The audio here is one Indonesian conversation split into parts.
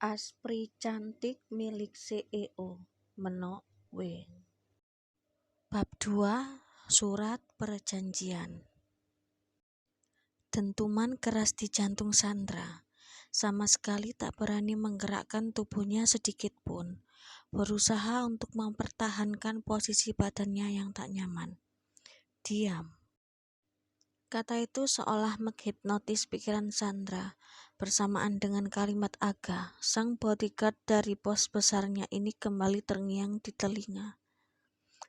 Aspri cantik milik CEO Menok W. Bab 2 Surat Perjanjian. Dentuman keras di jantung Sandra. Sama sekali tak berani menggerakkan tubuhnya sedikit pun. Berusaha untuk mempertahankan posisi badannya yang tak nyaman. Diam. Kata itu seolah menghipnotis pikiran Sandra. Bersamaan dengan kalimat Aga, sang bodyguard dari bos besarnya ini kembali terngiang di telinga.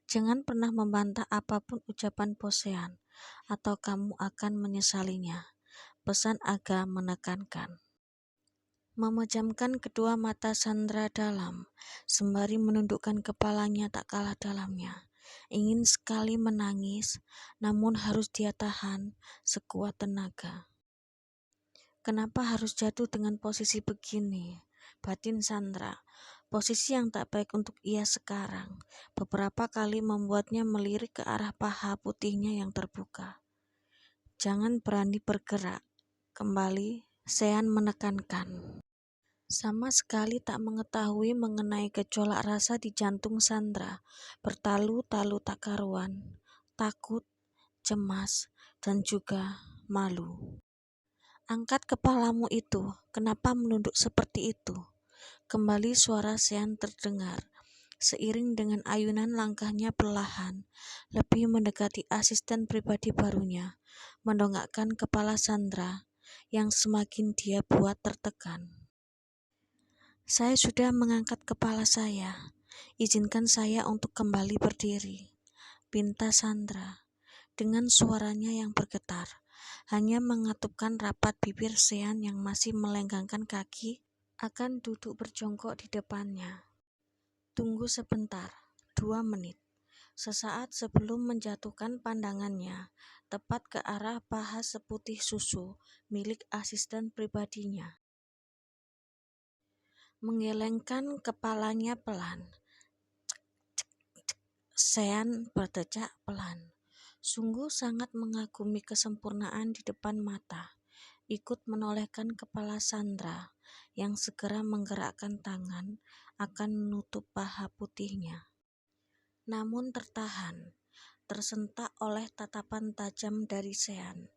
Jangan pernah membantah apapun ucapan Posean, atau kamu akan menyesalinya. Pesan Aga menekankan. Memejamkan kedua mata Sandra dalam, sembari menundukkan kepalanya tak kalah dalamnya. Ingin sekali menangis, namun harus dia tahan sekuat tenaga. Kenapa harus jatuh dengan posisi begini? Batin Sandra. Posisi yang tak baik untuk ia sekarang. Beberapa kali membuatnya melirik ke arah paha putihnya yang terbuka. Jangan berani bergerak. Kembali, Sean menekankan. Sama sekali tak mengetahui mengenai gejolak rasa di jantung Sandra. Bertalu-talu tak karuan. Takut, cemas, dan juga malu. Angkat kepalamu itu, kenapa menunduk seperti itu? Kembali suara Sean terdengar, seiring dengan ayunan langkahnya perlahan, lebih mendekati asisten pribadi barunya, mendongakkan kepala Sandra, yang semakin dia buat tertekan. Saya sudah mengangkat kepala saya, izinkan saya untuk kembali berdiri, pinta Sandra, dengan suaranya yang bergetar. Hanya mengatupkan rapat bibir Sean yang masih melenggangkan kaki akan duduk berjongkok di depannya. Tunggu sebentar, 2 menit. Sesaat sebelum menjatuhkan pandangannya tepat ke arah paha seputih susu milik asisten pribadinya. Menggelengkan kepalanya pelan. Sean berdecak pelan. Sungguh sangat mengagumi kesempurnaan di depan mata. Ikut menolehkan kepala Sandra yang segera menggerakkan tangan akan menutup paha putihnya. Namun tertahan, tersentak oleh tatapan tajam dari Sean,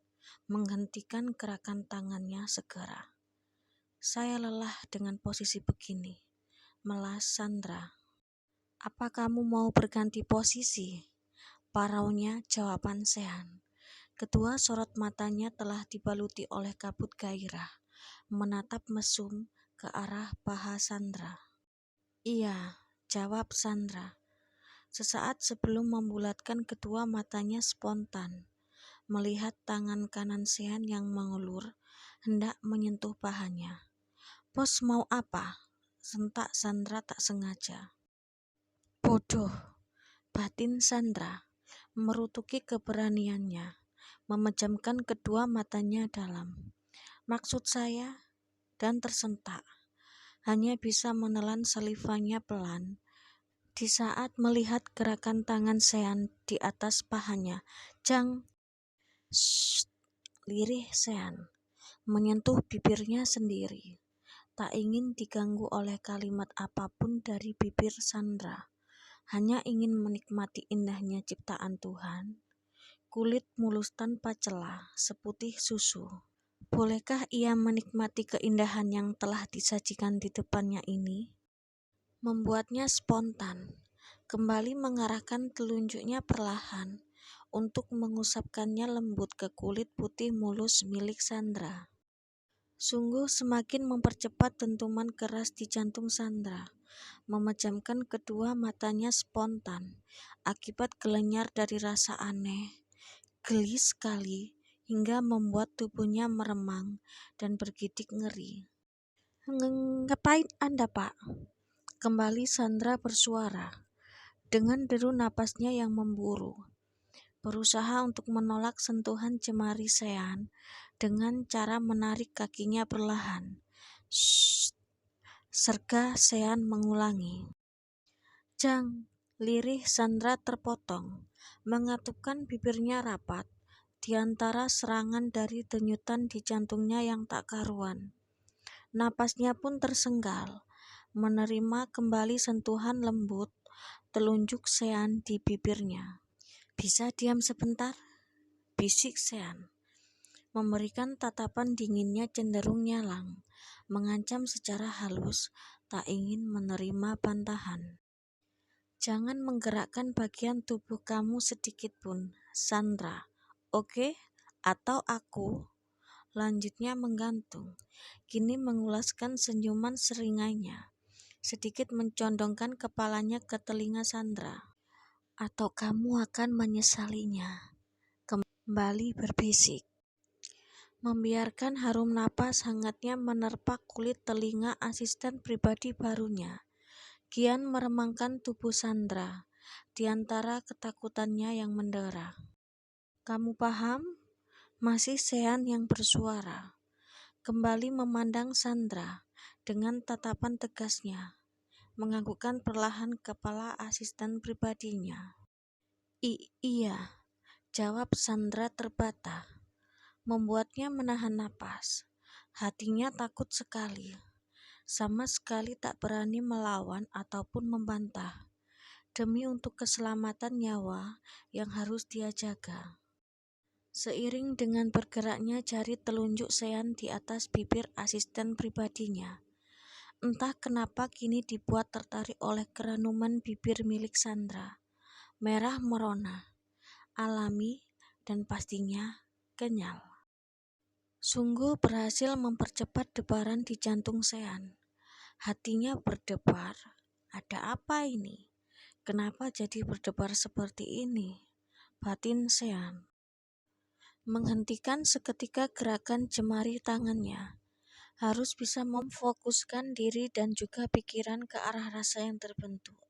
menghentikan gerakan tangannya segera. Saya lelah dengan posisi begini, melas Sandra. Apa kamu mau berganti posisi? Paraunya jawaban Sean. Kedua sorot matanya telah dibaluti oleh kabut gairah, menatap mesum ke arah paha Sandra. Iya, jawab Sandra. Sesaat sebelum membulatkan kedua matanya spontan, melihat tangan kanan Sean yang mengulur, hendak menyentuh pahanya. Bos mau apa? Sentak Sandra tak sengaja. Bodoh, batin Sandra, merutuki keberaniannya, memejamkan kedua matanya dalam. Maksud saya, dan tersentak, hanya bisa menelan salivanya pelan, di saat melihat gerakan tangan Sean di atas pahanya. Jang, shh, lirih Sean, menyentuh bibirnya sendiri. Tak ingin diganggu oleh kalimat apapun dari bibir Sandra. Hanya ingin menikmati indahnya ciptaan Tuhan. Kulit mulus tanpa celah, seputih susu. Bolehkah ia menikmati keindahan yang telah disajikan di depannya ini? Membuatnya spontan, kembali mengarahkan telunjuknya perlahan untuk mengusapkannya lembut ke kulit putih mulus milik Sandra. Sungguh semakin mempercepat dentuman keras di jantung Sandra, memejamkan kedua matanya spontan, akibat gelenyar dari rasa aneh, geli sekali, hingga membuat tubuhnya meremang dan bergidik ngeri. Ngapain Anda, Pak? Kembali Sandra bersuara, dengan deru napasnya yang memburu. Berusaha untuk menolak sentuhan jemari Sean dengan cara menarik kakinya perlahan. Shh, serga Sean mengulangi. Jang, lirih Sandra terpotong, mengatupkan bibirnya rapat di antara serangan dari denyutan di jantungnya yang tak karuan. Napasnya pun tersenggal, menerima kembali sentuhan lembut telunjuk Sean di bibirnya. "Bisa diam sebentar?" bisik Sean, memberikan tatapan dinginnya cenderung nyalang, mengancam secara halus, tak ingin menerima bantahan. "Jangan menggerakkan bagian tubuh kamu sedikit pun, Sandra. Oke? Atau aku?" lanjutnya menggantung, kini mengulaskan senyuman seringainya, sedikit mencondongkan kepalanya ke telinga Sandra. "Atau kamu akan menyesalinya," kembali berbisik, membiarkan harum napas hangatnya menerpa kulit telinga asisten pribadi barunya. Kian meremangkan tubuh Sandra di antara ketakutannya yang mendera. "Kamu paham?" Masih Sean yang bersuara, kembali memandang Sandra dengan tatapan tegasnya, menganggukkan perlahan kepala asisten pribadinya. Iya, jawab Sandra terbata, membuatnya menahan napas. Hatinya takut sekali, sama sekali tak berani melawan ataupun membantah, demi untuk keselamatan nyawa yang harus dia jaga. Seiring dengan bergeraknya jari telunjuk Sean di atas bibir asisten pribadinya, entah kenapa kini dibuat tertarik oleh kerenuman bibir milik Sandra, merah merona, alami, dan pastinya kenyal. Sungguh berhasil mempercepat debaran di jantung Sean. Hatinya berdebar, ada apa ini? Kenapa jadi berdebar seperti ini? Batin Sean. Menghentikan seketika gerakan jemari tangannya. Harus bisa memfokuskan diri dan juga pikiran ke arah rasa yang terbentuk,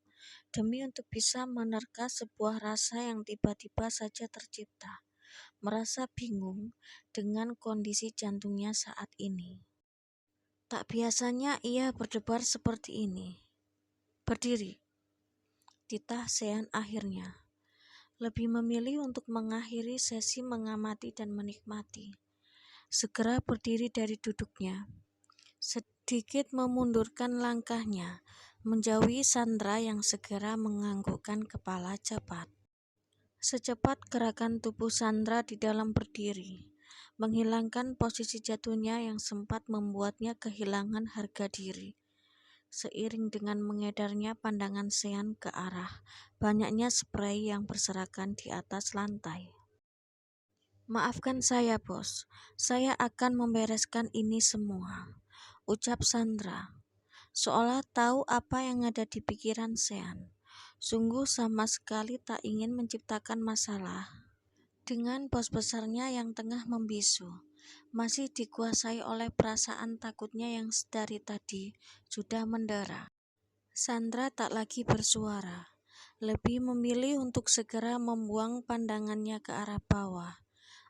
demi untuk bisa menerka sebuah rasa yang tiba-tiba saja tercipta. Merasa bingung dengan kondisi jantungnya saat ini. Tak biasanya ia berdebar seperti ini. "Berdiri," titah Sean akhirnya. Lebih memilih untuk mengakhiri sesi mengamati dan menikmati. Segera berdiri dari duduknya, sedikit memundurkan langkahnya, menjauhi Sandra yang segera menganggukkan kepala cepat. Secepat gerakan tubuh Sandra di dalam berdiri, menghilangkan posisi jatuhnya yang sempat membuatnya kehilangan harga diri. Seiring dengan mengedarnya pandangan Sean ke arah banyaknya spray yang berserakan di atas lantai. "Maafkan saya, Bos. Saya akan membereskan ini semua," ucap Sandra, seolah tahu apa yang ada di pikiran Sean. Sungguh sama sekali tak ingin menciptakan masalah dengan bos besarnya yang tengah membisu. Masih dikuasai oleh perasaan takutnya yang dari tadi sudah mendera. Sandra tak lagi bersuara, lebih memilih untuk segera membuang pandangannya ke arah bawah,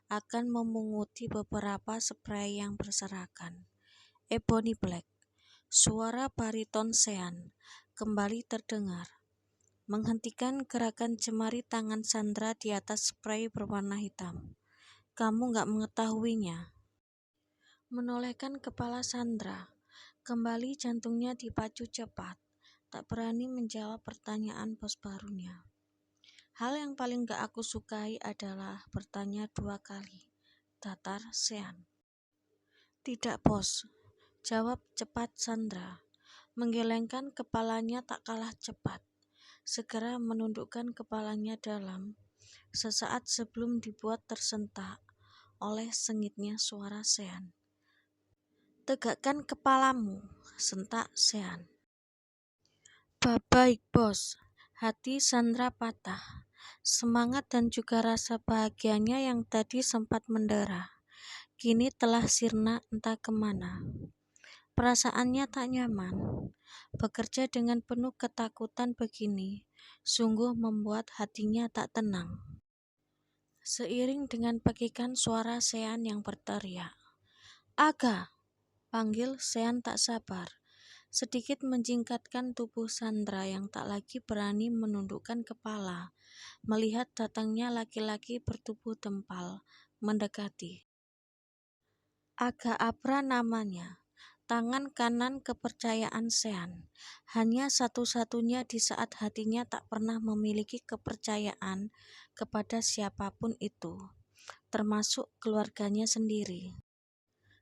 akan memunguti beberapa spray yang berserakan. "Ebony Black," suara bariton Sean kembali terdengar, menghentikan gerakan jemari tangan Sandra di atas spray berwarna hitam. "Kamu gak mengetahuinya?" Menolehkan kepala Sandra, kembali jantungnya dipacu cepat, tak berani menjawab pertanyaan bos barunya. "Hal yang paling gak aku sukai adalah bertanya 2 kali, datar Sean. "Tidak, Bos," jawab cepat Sandra, menggelengkan kepalanya tak kalah cepat, segera menundukkan kepalanya dalam, sesaat sebelum dibuat tersentak oleh sengitnya suara Sean. "Tegakkan kepalamu," sentak Sean. "Baik, Bos." Hati Sandra patah. Semangat dan juga rasa bahagianya yang tadi sempat mendera, kini telah sirna entah kemana. Perasaannya tak nyaman. Bekerja dengan penuh ketakutan begini sungguh membuat hatinya tak tenang. Seiring dengan pekikan suara Sean yang berteriak, "Aga!" panggil Sean tak sabar, sedikit menjingkatkan tubuh Sandra yang tak lagi berani menundukkan kepala, melihat datangnya laki-laki bertubuh tempal mendekati. Aga Abra namanya, Tangan kanan kepercayaan Sean, hanya satu-satunya di saat hatinya tak pernah memiliki kepercayaan kepada siapapun itu, termasuk keluarganya sendiri.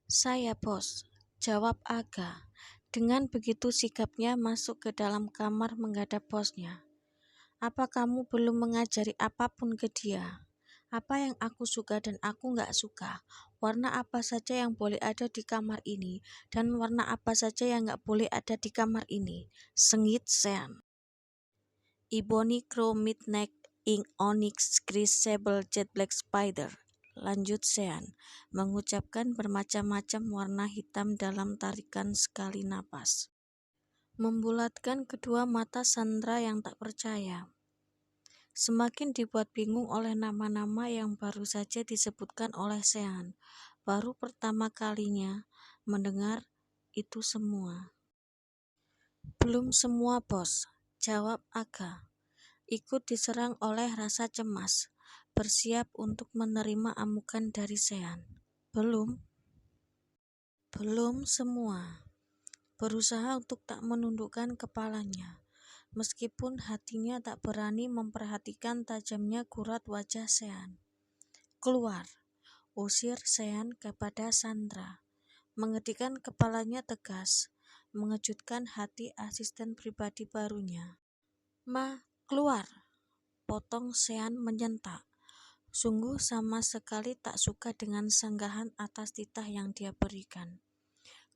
"Saya bos," jawab Aga. Dengan begitu sigapnya masuk ke dalam kamar menghadap bosnya. "Apa kamu belum mengajari apapun ke dia? Apa yang aku suka dan aku nggak suka? Warna apa saja yang boleh ada di kamar ini dan warna apa saja yang nggak boleh ada di kamar ini?" sengit Sean. "Ebony Crow Midnight Ink Onyx Gris Sable Jet Black Spider," lanjut Sean, mengucapkan bermacam-macam warna hitam dalam tarikan sekali napas. Membulatkan kedua mata Sandra yang tak percaya. Semakin dibuat bingung oleh nama-nama yang baru saja disebutkan oleh Sean. Baru pertama kalinya mendengar itu semua. "Belum semua bos," jawab Aga. Ikut diserang oleh rasa cemas, bersiap untuk menerima amukan dari Sean. Belum semua. Berusaha untuk tak menundukkan kepalanya. Meskipun hatinya tak berani memperhatikan tajamnya gurat wajah Sean. "Keluar," usir Sean kepada Sandra. Mengedikan kepalanya tegas, mengejutkan hati asisten pribadi barunya. "Ma, keluar," potong Sean menyentak. Sungguh sama sekali tak suka dengan sanggahan atas titah yang dia berikan.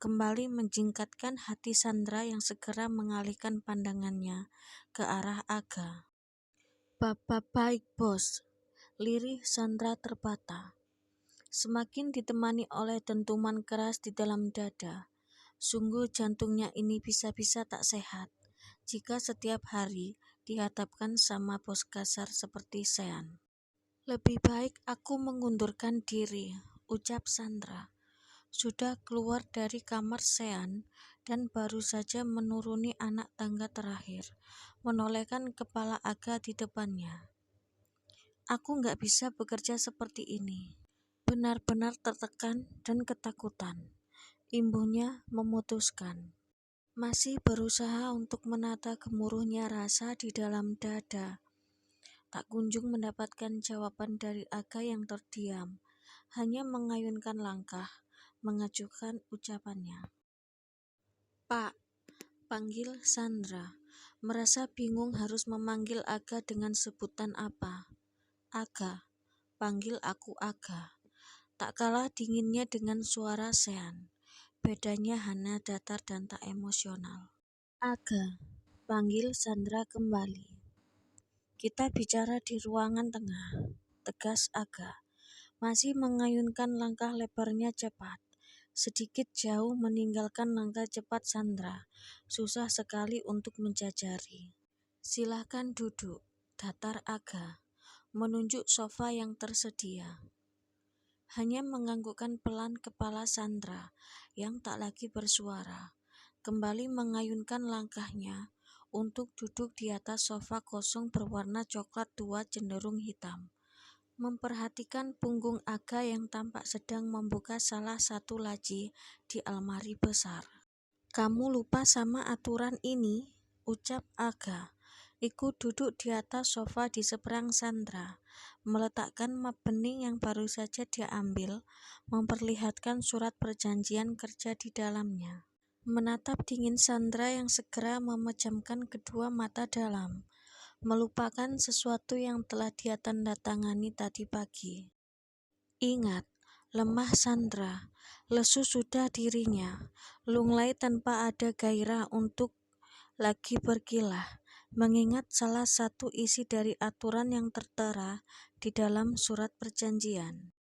Kembali menjingkatkan hati Sandra yang segera mengalihkan pandangannya ke arah Aga. "Bapak baik bos," lirih Sandra terbata. Semakin ditemani oleh dentuman keras di dalam dada. Sungguh jantungnya ini bisa-bisa tak sehat jika setiap hari dihadapkan sama bos kasar seperti Sean. "Lebih baik aku mengundurkan diri," ucap Sandra. Sudah keluar dari kamar Sean dan baru saja menuruni anak tangga terakhir, menolehkan kepala Aga di depannya. "Aku nggak bisa bekerja seperti ini." Benar-benar tertekan dan ketakutan, imbuhnya memutuskan. Masih berusaha untuk menata gemuruhnya rasa di dalam dada. Tak kunjung mendapatkan jawaban dari Aga yang terdiam, hanya mengayunkan langkah, mengajukan ucapannya. "Pak," panggil Sandra, merasa bingung harus memanggil Aga dengan sebutan apa. "Aga, panggil aku Aga." Tak kalah dinginnya dengan suara Sean. Bedanya hanya datar dan tak emosional. "Aga," panggil Sandra kembali. "Kita bicara di ruangan tengah," tegas Aga. Masih mengayunkan langkah lebarnya cepat, sedikit jauh meninggalkan langkah cepat Sandra. Susah sekali untuk menjajari. "Silahkan duduk," datar Aga, menunjuk sofa yang tersedia. Hanya menganggukkan pelan kepala Sandra yang tak lagi bersuara, kembali mengayunkan langkahnya untuk duduk di atas sofa kosong berwarna coklat tua cenderung hitam. Memperhatikan punggung Aga yang tampak sedang membuka salah satu laci di almari besar. "Kamu lupa sama aturan ini?" ucap Aga. Ikut duduk di atas sofa di seberang Sandra, meletakkan map bening yang baru saja dia ambil, memperlihatkan surat perjanjian kerja di dalamnya. Menatap dingin Sandra yang segera memejamkan kedua mata dalam, melupakan sesuatu yang telah dia tanda tangani tadi pagi. Ingat, lemah Sandra, lesu sudah dirinya, lunglai tanpa ada gairah untuk lagi berkilah, mengingat salah satu isi dari aturan yang tertera di dalam surat perjanjian.